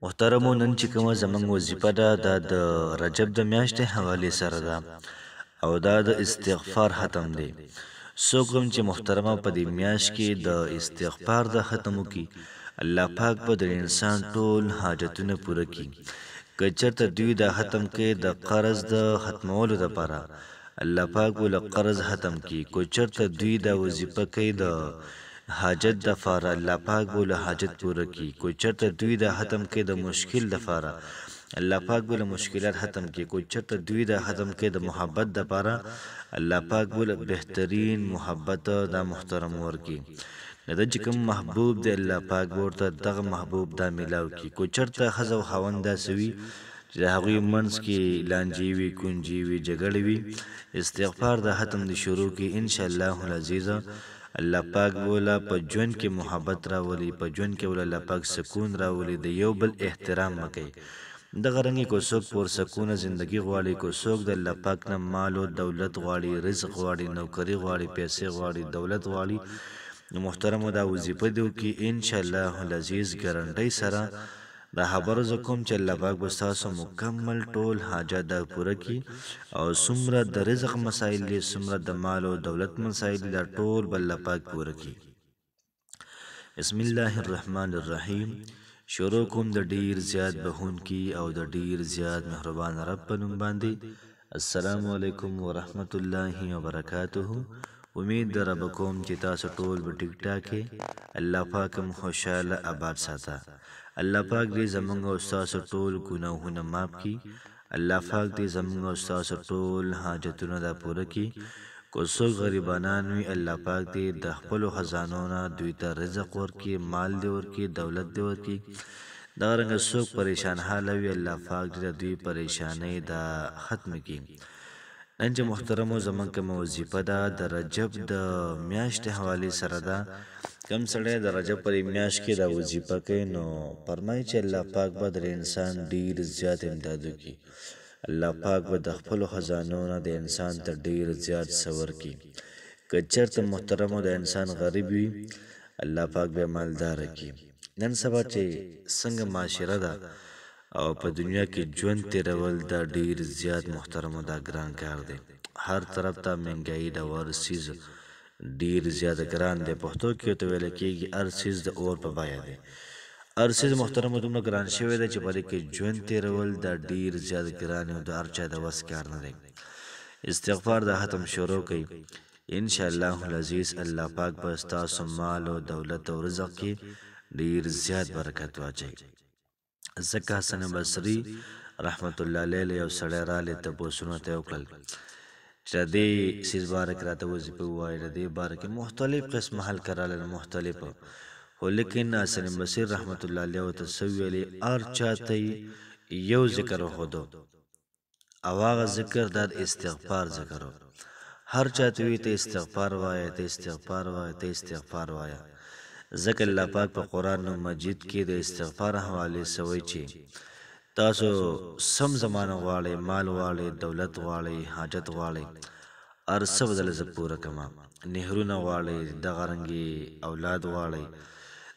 محترمو نن چې کومه زموږ وظیفه ده دا د رجب د میاشتې حوالې سره ده او دا د استغفار ختم دی. څوک هم چې محترمه په دې میاشت کې د استغفار د ختمو کی الله پاک به د انسان ټول حاجتونه پوره کړي. که چېرته دوی دا ختم کې د قرض د ختمولو لپاره الله پاک ول قرض ختم کړي. کو چېرته دوی دا وظیفه کوي د حاجت د فاره الله پاک بوله حاجت پوره کی. کو چرته دوی د ختم کې د مشکل د فاره الله پاک بوله مشکلات ختم کی. کو چرته دوی د ختم کې د محبت د فاره الله پاک بوله بهترین محبت د محترم ورکی. د چې کوم محبوب دی الله پاک ورته دغه محبوب دا ملاو کی. کو چرته خزو خوند سوي چې د هغوی منځ کې لانجې وي کونجې وي جګړې وي استغفار د ختم د شروع کې ان شاء الله العزیز الله پاک بولا په ژوند کې محبت راولي په ژوند کې ول الله پاک سکون راولي د یو بل احترام وکړي. دغه رنګي کو څوک پر سکونه زندگی غواړي کو څوک د الله پاک نه مال او دولت غواړي رزق غواړي نوکری غواړي پیسې غواړي دولت غواړي نو محترم دا وظیفه دیو کې ان شاء الله العزیز ګارانټي سره دا خبر زکوم چې الله پاک به تاسو مکمل ټول حاجات دا پوره کی او سمره د رزق مسائل دي سمره د مال او دولت مسائل دا ټول بل الله پاک پوره کی. بسم الله الرحمن الرحیم. شروع کوم د ډیر زیات بهون کی او د ډیر زیات مهربان رب په نوم باندې. السلام علیکم ورحمت الله وبرکاته. امید در رب کوم چې تاسو ټول په ټیک ټاک الله پاکم خوشاله آباد ساته. الله پاک دې زمونږ او تاسو ټول ګناهونه معاف کړي. الله پاک دې زمونږ او تاسو ټول حاجتونه دا پوره کړي. کو څوک غریبانان وي الله پاک دې د خپل خزانو نه دوی ته رزق ورکړي مال دې ورکړي دولت دې ورکړي. دا رنګ څوک پریشان حال وي الله پاک دې دوی پریشانې دا ختم کړي. نن چې محترمو زمونږ کوم وظیفه ده د رجب د میاشتې حوالې سره ده. کم سړی د رجب پر میاشت کې دا وظیفه کوي نو فرمایي چې الله پاک به د انسان ډیر زیات امداد وکړي. الله پاک به د خپل خزانو نه د انسان ته ډیر زیات صبر کړي. که چېرته محترمو د انسان غریب وي الله پاک به مالدار کړي. نن سبا چې څنګه معاشره ده او په دنیا کې ژوند تیرول دا ډیر زیات محترمو دا ګران کار دی. هر طرف ته مهنګایي د ورسیز ډیر زیات ګران دی. پښتو کې ته ویل کېږي هر چیز د اور په بیه دی. هر چیز محترمو دومره ګران شوی دی چې په دې کې ژوند تیرول دا ډیر زیات ګران او د هر چا د وس کار نه دی. استغفار د ختم شروع کړئ ان شاء الله العزیز الله پاک به ستاسو مال او دولت او رزق کې ډیر زیات برکت واچوي. زکه حسن بصری رحمت الله علیه یو سړی رالی تپوسونه ته وکړل چې دې سیز بارک راته وظیفه ووایي د دې باره کې مختلف قسم حل کراله مختلف خو لیکن حسن بصری رحمت الله علیه ورته څه ویلې هر چاته یو ذکر وښودو او هغه ذکر د استغفار ذکر و. هر چاته وی ته استغفار وایه ته استغفار وایه ته استغفار وایه. ذکر الله پاک په قرآن مجید کې د استغفار حواله سوی چې تاسو سم زمانه غواړئ مال غواړئ دولت غواړئ حاجت غواړئ هر څه بدل زه پوره کما. نهرونه غواړئ دغه رنګې اولاد غواړئ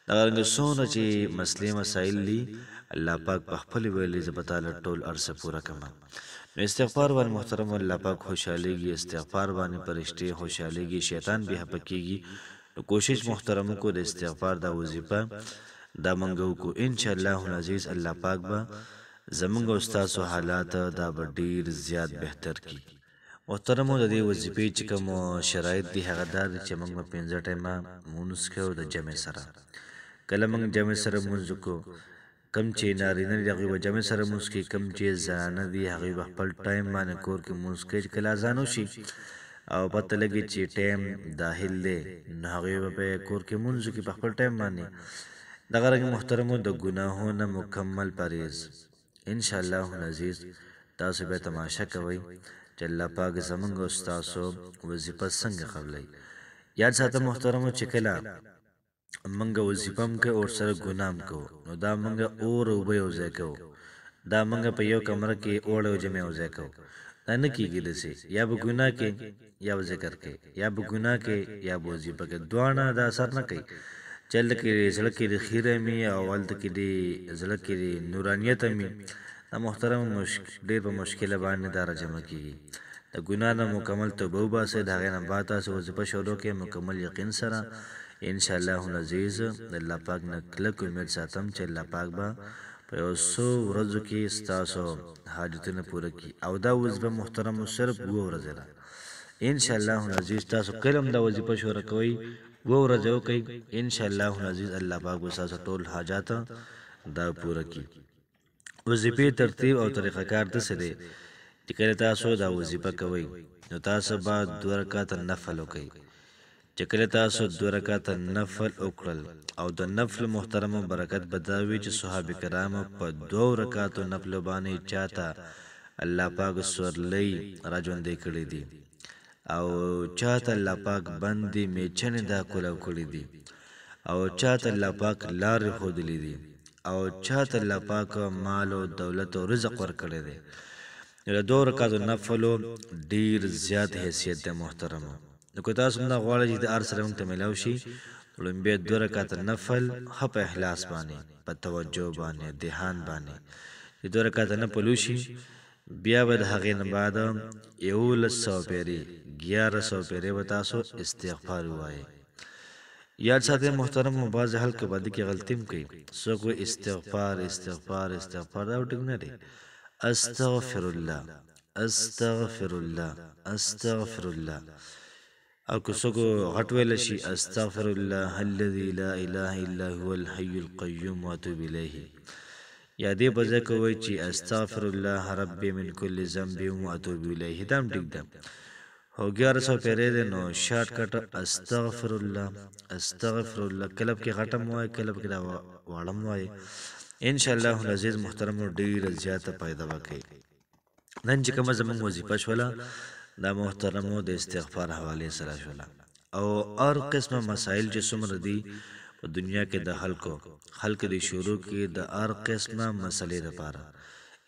دغه رنګې څومره چې مسلې مسایل دي الله پاک په خپل ویلې زه به تعالی ټول هر څه پوره کما. نو استغفار باندې محترم الله پاک خوشحالېږي. استغفار باندې فرشتې خوشحالېږي شیطان بې حپه کېږي. کوشش محترم کو د استغفار دا وظیفه دا منګو کو ان شاء الله العزیز الله پاک با زمونږ او تاسو حالات دا به ډیر زیات بهتر کی. محترمو د دې وظیفې چې کوم شرایط دي هغه دا چې موږ په 15 ټیمه مونږ کوو د جمع سره. کله موږ جمع سره مونږ کو کم چې نارینه دی هغه جمع سره مونږ کی کم چې زنانه دی هغه خپل ټایم باندې کور کې مونږ کوي کله ځانو شي او پته لګي چې ټایم داخل دی نو هغه په کور کې مونږ کې په خپل ټایم باندې دغه رنګ محترمو د ګناهونو مکمل پرهیز ان شاء الله العزیز تاسو به تماشا کوئ چې الله پاک زمونږ او تاسو وظیفه څنګه قبلای. یاد ساته محترمو چې کله منګه وظیفه م کې اور سره ګنام کو نو دا منګه اور او به یوځای کو دا منګه په یو کمره کې اور او جمع یوځای کو دا نه کېږي داسې یا به ګناه کې یا به ذکر کې یا به ګناه کې یا به وظیفه کې دواړه دا اثر نه کوي. چې هلته کې زړه کې د خیره مي او هلته کې د زړه کې د نورانیت مي دا محترم ډېر په مشکله باندې دا راجمع کېږي د ګناه نه مکمل توبه وباسئ د هغې نه بعد تاسو وظیفه شروع کړئ مکمل یقین سره انشاءالله العزیز د الله پاک نه کلک امید ساتم چې الله پاک به په یو څو ورځو کې ستاسو حاجتونه پوره کړي او دا وظیفه محترمو صرف 2 ورځې ده انشاءالله العزیز تاسو کله هم دا وظیفه شروع کوئ 2 ورځې وکړئ انشاءالله العزیز الله پاک به ستاسو ټول حاجات دا پوره کړي وظیفې ترتیب او طریقه کار داسې دی چې کله تاسو دا وظیفه کوئ نو تاسو به 2 رکعاته نفل وکړئ چې کله تاسو 2 رکعاته نفل وکړل او د نفل محترمو برکت به دا وي چې صحابه کرامو په 2 رکعاتو نفل باندې چاته الله پاک سورلی راژوندی کړي دي او چاته الله پاک باندې میچنې دا کولو کړي دي او چاته الله پاک لارې ښودلي دي او چاته الله پاک مال او دولت او رزق ورکړی دی د 2 رکعاتو نفلو ډیر زیات حیثیت دی محترمو نو که تاسو نه غواړئ چې د هر سره موږ ته میلاو شي لومبیا 2 رکعاته نفل ښه په اخلاص باندې په توجه باندې دهان باندې چې 2 رکعاته نفل وشي بیا به د هغې نه بعد 1100 پیرې 1100 پیرې به تاسو استغفار ووایئ یاد ساتئ محترمو بعضې هلکه باندې کې غلطي هم کوي څوک وایي استغفار استغفار استغفار دا ټیک نه دی استغفر الله استغفر الله استغفر الله او که څوک غټ ویلی شي استغفر الله الذي لا اله الا هو الحي القيوم واتوب الیه یا دې په ځای کې وایي چې استغفر الله ربي من كل ذنب واتوب الیه دا هم ټیک ده خو 1100 پیرې دی نو شارټ کټ استغفر الله استغفر الله کله کې غټم وایي کله کې دا واړم وایي انشاءالله العزیز محترمو ډېره زیاته فایده به کوي نن چې کومه زموږ وظیفه شوله دا محترمو د استغفار حوالې سره شوله او هر قسمه مسایل چې څومره دي په دنیا کې د خلق د شروع کې د هر قسمه مسلې لپاره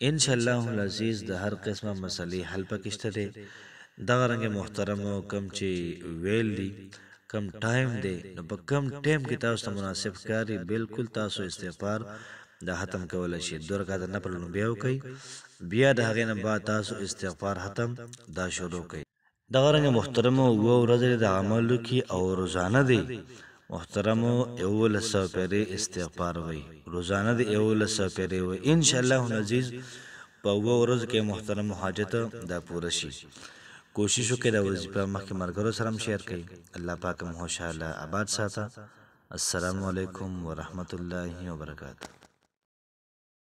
انشاءالله العزیز د هر قسمه مسلې حل پکې شته دی دغه رنګ محترمو کم چې ویل دي کم ټایم دی نو په کم ټایم کې تاسو ته مناسب کاری بالکل تاسو استغفار دا ختم کولای شي 2 رکعاته نفل بیا وکړئ بیا د هغې نه بعد تاسو استغفار ختم دا شروع کړئ دغه رنګ محترمو 2 ورځې د عملو کې او روزانه دی محترمو 1100 پیرې استغفار وای روزانه دی 1100 پیرې وای انشاءالله العزیز په 2 ورځو کې محترم حاجت دا پوره شي کوشش وکړئ دا وظیفه مخکې ملګرو سره هم شیر کړئ الله پاک مو خوشحاله آباد ساته السلام علیکم ورحمت الله وبرکاته